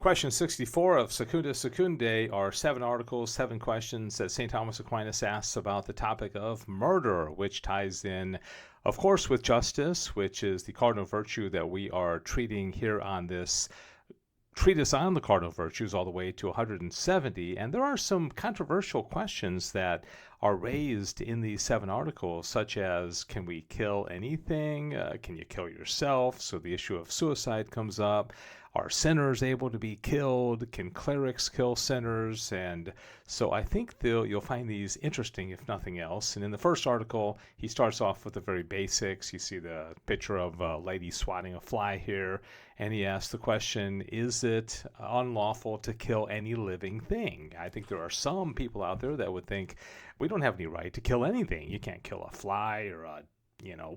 Question 64 of Secunda Secundae are 7 articles, 7 questions that St. Thomas Aquinas asks about the topic of murder, which ties in, of course, with justice, which is the cardinal virtue that we are treating here on this treatise on the cardinal virtues all the way to 170. And there are some controversial questions that are raised in these 7 articles, such as, can we kill anything? Can you kill yourself? So the issue of suicide comes up. Are sinners able to be killed? Can clerics kill sinners? And so I think you'll find these interesting, if nothing else. And in the first article, he starts off with the very basics. You see the picture of a lady swatting a fly here. And he asks the question, is it unlawful to kill any living thing? I think there are some people out there that would think we don't have any right to kill anything. You can't kill a fly or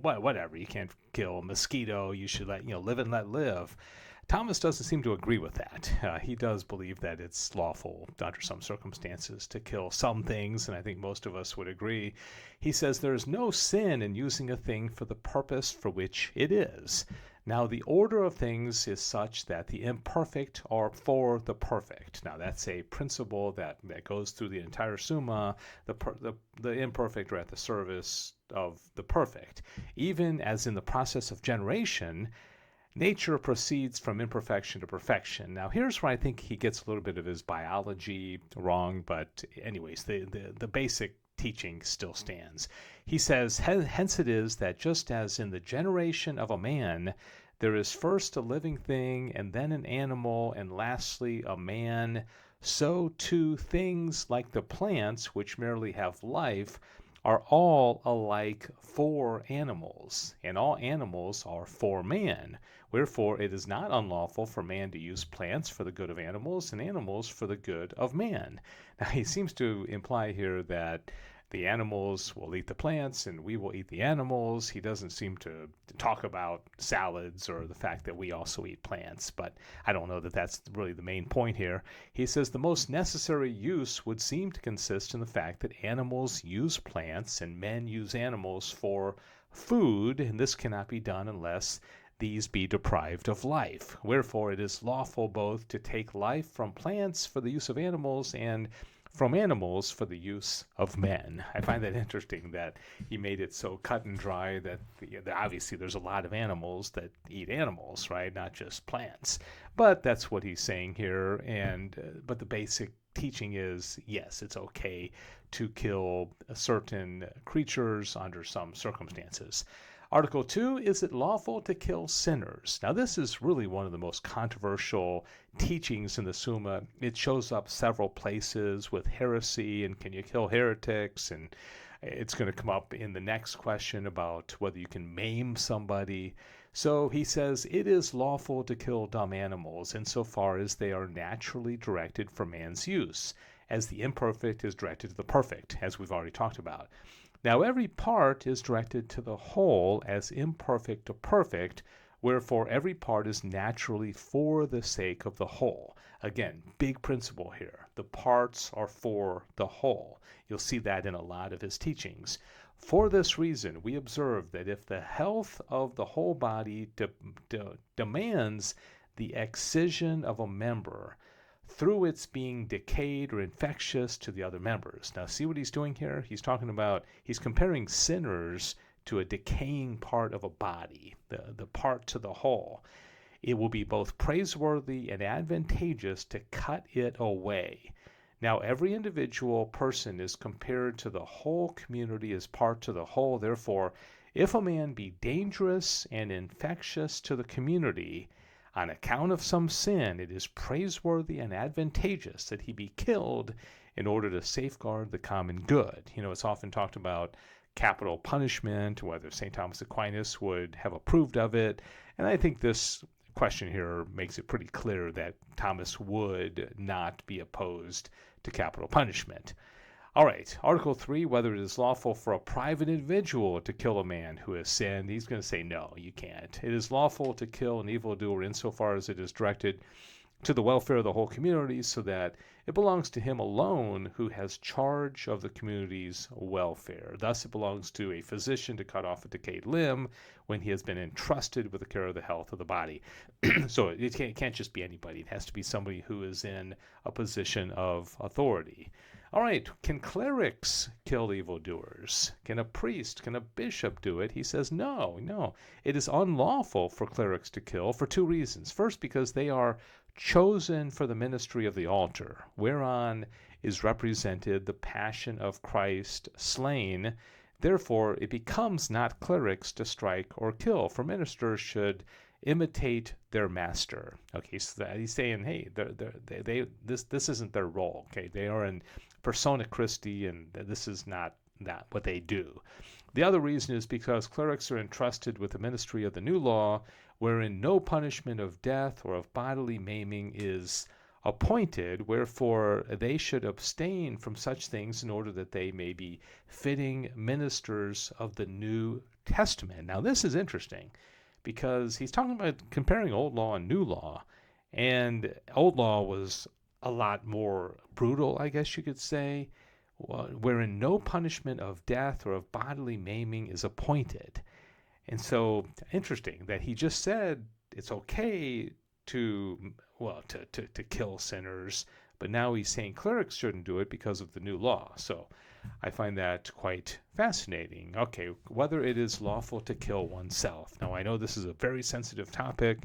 whatever. You can't kill a mosquito. You should live and let live. Thomas doesn't seem to agree with that. He does believe that it's lawful under some circumstances to kill some things, and I think most of us would agree. He says there is no sin in using a thing for the purpose for which it is. Now, the order of things is such that the imperfect are for the perfect. Now, that's a principle that goes through the entire Summa. The imperfect are at the service of the perfect. Even as in the process of generation, nature proceeds from imperfection to perfection. Now, here's where I think he gets a little bit of his biology wrong, but anyways, the basic teaching still stands. He says, hence it is that just as in the generation of a man, there is first a living thing, and then an animal, and lastly a man, so too things like the plants, which merely have life, are all alike for animals, and all animals are for man. Wherefore it is not unlawful for man to use plants for the good of animals, and animals for the good of man. Now he seems to imply here that the animals will eat the plants and we will eat the animals. He doesn't seem to talk about salads or the fact that we also eat plants, but I don't know that that's really the main point here. He says the most necessary use would seem to consist in the fact that animals use plants and men use animals for food, and this cannot be done unless these be deprived of life. Wherefore it is lawful both to take life from plants for the use of animals and from animals for the use of men. I find that interesting that he made it so cut and dry that obviously there's a lot of animals that eat animals, right? Not just plants. But that's what he's saying here. But the basic teaching is, yes, it's okay to kill certain creatures under some circumstances. Article 2, is it lawful to kill sinners? Now, this is really one of the most controversial teachings in the Summa. It shows up several places with heresy and can you kill heretics? And it's going to come up in the next question about whether you can maim somebody. So he says, it is lawful to kill dumb animals insofar as they are naturally directed for man's use, as the imperfect is directed to the perfect, as we've already talked about. Now every part is directed to the whole as imperfect to perfect, wherefore every part is naturally for the sake of the whole. Again, big principle here. The parts are for the whole. You'll see that in a lot of his teachings. For this reason, we observe that if the health of the whole body demands the excision of a member, through its being decayed or infectious to the other members. Now, see what he's doing here? He's comparing sinners to a decaying part of a body, the part to the whole. It will be both praiseworthy and advantageous to cut it away. Now, every individual person is compared to the whole community as part to the whole. Therefore, if a man be dangerous and infectious to the community, on account of some sin, it is praiseworthy and advantageous that he be killed in order to safeguard the common good. It's often talked about capital punishment, whether St. Thomas Aquinas would have approved of it. And I think this question here makes it pretty clear that Thomas would not be opposed to capital punishment. All right, Article 3, whether it is lawful for a private individual to kill a man who has sinned. He's going to say, no, you can't. It is lawful to kill an evildoer insofar as it is directed to the welfare of the whole community, so that it belongs to him alone who has charge of the community's welfare. Thus, it belongs to a physician to cut off a decayed limb when he has been entrusted with the care of the health of the body. So it can't just be anybody. It has to be somebody who is in a position of authority. All right, can clerics kill evildoers? Can a priest, can a bishop do it? He says no. It is unlawful for clerics to kill for two reasons. First, because they are chosen for the ministry of the altar, whereon is represented the passion of Christ slain. Therefore, it becomes not clerics to strike or kill, for ministers should imitate their master. Okay, so he's saying, hey, this isn't their role. Okay, they are in persona Christi, and this is not what they do. The other reason is because clerics are entrusted with the ministry of the new law, wherein no punishment of death or of bodily maiming is appointed, wherefore they should abstain from such things in order that they may be fitting ministers of the New Testament. Now, this is interesting because he's talking about comparing old law and new law, and old law was a lot more brutal, I guess you could say, wherein no punishment of death or of bodily maiming is appointed. And so, interesting that he just said it's okay to kill sinners, but now he's saying clerics shouldn't do it because of the new law. So I find that quite fascinating. Okay, whether it is lawful to kill oneself. Now, I know this is a very sensitive topic,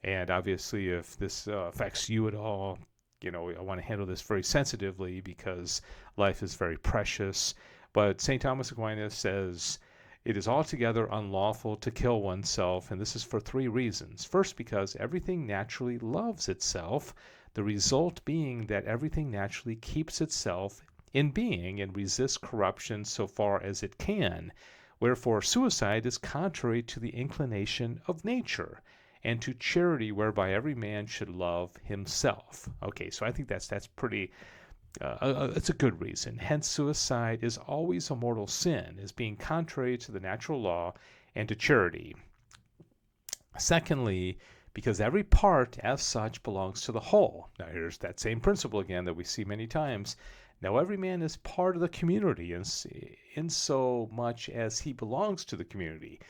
and obviously if this affects you at all, I want to handle this very sensitively because life is very precious. But St. Thomas Aquinas says it is altogether unlawful to kill oneself, and this is for three reasons. First, because everything naturally loves itself, the result being that everything naturally keeps itself in being and resists corruption so far as it can. Wherefore, suicide is contrary to the inclination of nature and to charity, whereby every man should love himself. Okay, so I think that's pretty. It's a good reason. Hence, suicide is always a mortal sin, as being contrary to the natural law and to charity. Secondly, because every part as such belongs to the whole. Now, here's that same principle again that we see many times. Now, every man is part of the community in so much as he belongs to the community.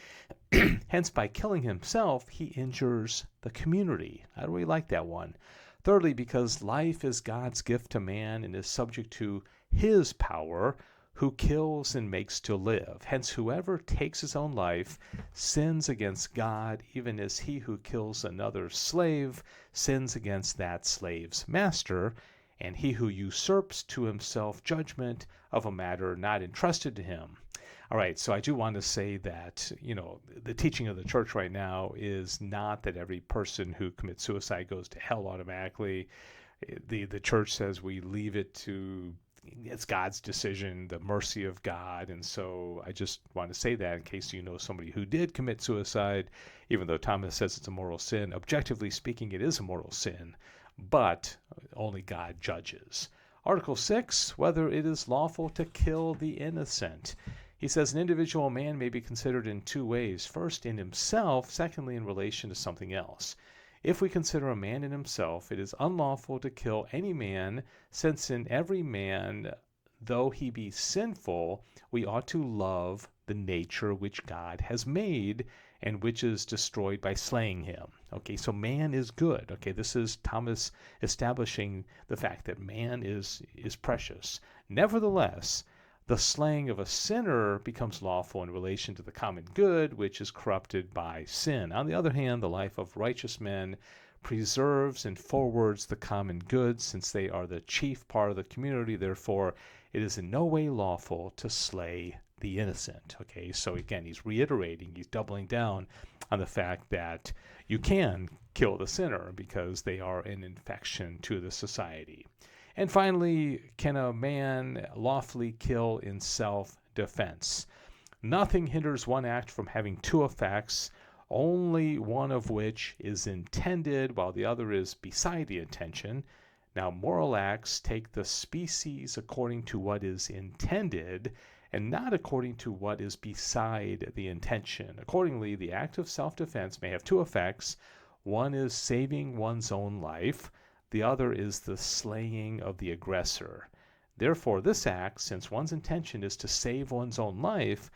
Hence, by killing himself, he injures the community. I really like that one. Thirdly, because life is God's gift to man and is subject to his power, who kills and makes to live. Hence, whoever takes his own life sins against God, even as he who kills another slave sins against that slave's master, and he who usurps to himself judgment of a matter not entrusted to him. All right, so I do want to say that, the teaching of the church right now is not that every person who commits suicide goes to hell automatically. The church says we leave it to, it's God's decision, the mercy of God. And so I just want to say that in case you know somebody who did commit suicide, even though Thomas says it's a mortal sin. Objectively speaking, it is a mortal sin, but only God judges. Article 6, whether it is lawful to kill the innocent. He says an individual man may be considered in two ways. First, in himself. Secondly, in relation to something else. If we consider a man in himself, it is unlawful to kill any man, since in every man, though he be sinful, we ought to love the nature which God has made and which is destroyed by slaying him. Okay, so man is good. Okay, this is Thomas establishing the fact that man is precious. Nevertheless, the slaying of a sinner becomes lawful in relation to the common good, which is corrupted by sin. On the other hand, the life of righteous men preserves and forwards the common good, since they are the chief part of the community. Therefore, it is in no way lawful to slay the innocent. Okay, so again, he's reiterating, he's doubling down on the fact that you can kill the sinner because they are an infection to the society. And finally, can a man lawfully kill in self-defense? Nothing hinders one act from having two effects, only one of which is intended while the other is beside the intention. Now, moral acts take the species according to what is intended and not according to what is beside the intention. Accordingly, the act of self-defense may have two effects, One is saving one's own life. The other is the slaying of the aggressor. Therefore, this act, since one's intention is to save one's own life,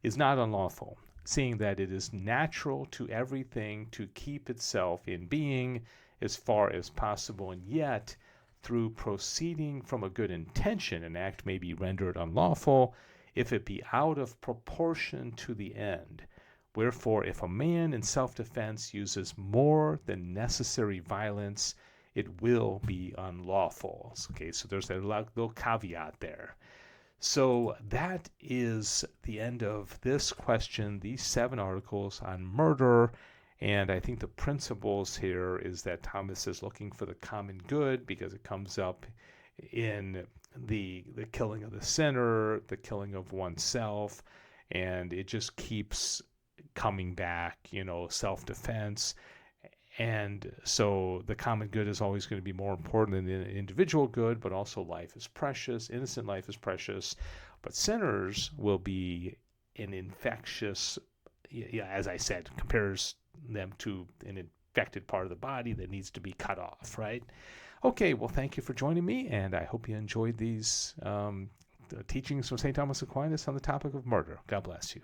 is not unlawful, seeing that it is natural to everything to keep itself in being as far as possible, and yet, through proceeding from a good intention, an act may be rendered unlawful if it be out of proportion to the end. Wherefore, if a man in self-defense uses more than necessary violence, it will be unlawful. Okay, so there's a little caveat there. So that is the end of this question, these 7 articles on murder. And I think the principles here is that Thomas is looking for the common good because it comes up in the killing of the sinner, the killing of oneself, and it just keeps coming back, self-defense. And so the common good is always going to be more important than the individual good, but also life is precious, innocent life is precious. But sinners will be an infectious, as I said, compares them to an infected part of the body that needs to be cut off, right? Okay, well, thank you for joining me, and I hope you enjoyed these teachings from St. Thomas Aquinas on the topic of murder. God bless you.